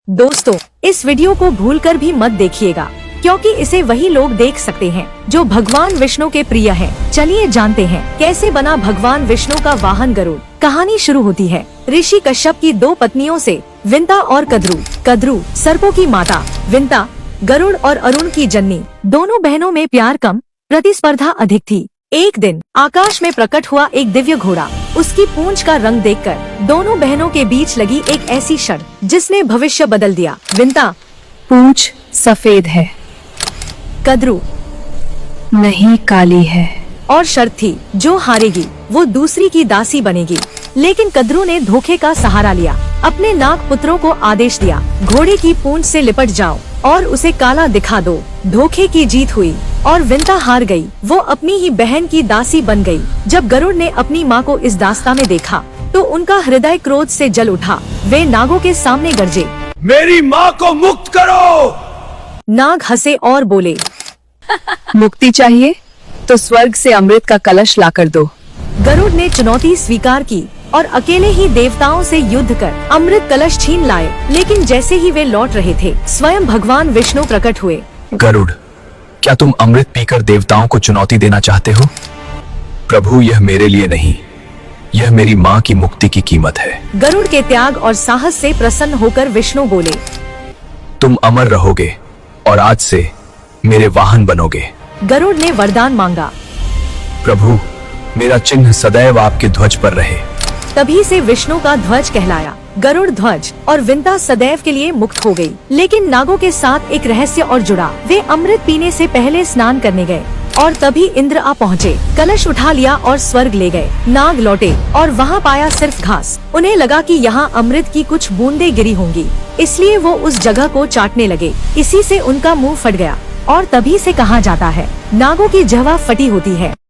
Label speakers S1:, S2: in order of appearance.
S1: दोस्तों, इस वीडियो को भूलकर भी मत देखिएगा, क्योंकि इसे वही लोग देख सकते हैं जो भगवान विष्णु के प्रिय हैं। चलिए जानते हैं कैसे बना भगवान विष्णु का वाहन गरुड़। कहानी शुरू होती है ऋषि कश्यप की दो पत्नियों से, विंता और कद्रू। कद्रू सर्पों की माता, विंता गरुड़ और अरुण की जननी। दोनों बहनों में प्यार कम, प्रतिस्पर्धा अधिक थी। एक दिन आकाश में प्रकट हुआ एक दिव्य घोड़ा। उसकी पूंछ का रंग देखकर दोनों बहनों के बीच लगी एक ऐसी शर्त जिसने भविष्य बदल दिया। विंता,
S2: पूंछ सफेद है।
S1: कद्रू,
S2: नहीं, काली है।
S1: और शर्त थी जो हारेगी वो दूसरी की दासी बनेगी। लेकिन कद्रू ने धोखे का सहारा लिया। अपने नाग पुत्रों को आदेश दिया, घोड़े की पूंछ से लिपट जाओ और उसे काला दिखा दो। धोखे की जीत हुई और विंता हार गई। वो अपनी ही बहन की दासी बन गई। जब गरुड़ ने अपनी माँ को इस दास्ता में देखा तो उनका हृदय क्रोध से जल उठा। वे नागों के सामने गरजे,
S3: मेरी माँ को मुक्त करो।
S1: नाग हंसे और बोले,
S2: मुक्ति चाहिए तो स्वर्ग से अमृत का कलश लाकर दो।
S1: गरुड़ ने चुनौती स्वीकार की और अकेले ही देवताओं से युद्ध कर अमृत कलश छीन लाए। लेकिन जैसे ही वे लौट रहे थे, स्वयं भगवान विष्णु प्रकट हुए।
S3: गरुड़, क्या तुम अमृत पीकर देवताओं को चुनौती देना चाहते हो? प्रभु, यह मेरे लिए नहीं, यह मेरी माँ की मुक्ति की कीमत है।
S1: गरुड़ के त्याग और साहस से प्रसन्न होकर विष्णु बोले,
S3: तुम अमर रहोगे और आज से मेरे वाहन बनोगे।
S1: गरुड़ ने वरदान मांगा,
S3: प्रभु, मेरा चिन्ह सदैव आपके ध्वज पर रहे।
S1: तभी से विष्णु का ध्वज कहलाया गरुड़ ध्वज। और विंता सदैव के लिए मुक्त हो गई। लेकिन नागों के साथ एक रहस्य और जुड़ा। वे अमृत पीने से पहले स्नान करने गए और तभी इंद्र आ पहुँचे। कलश उठा लिया और स्वर्ग ले गए। नाग लौटे और वहाँ पाया सिर्फ घास। उन्हें लगा कि यहाँ अमृत की कुछ बूंदें गिरी होंगी, इसलिए वो उस जगह को चाटने लगे। इसी से उनका मुंह फट गया और तभी से कहा जाता है, नागों की जवा फटी होती है।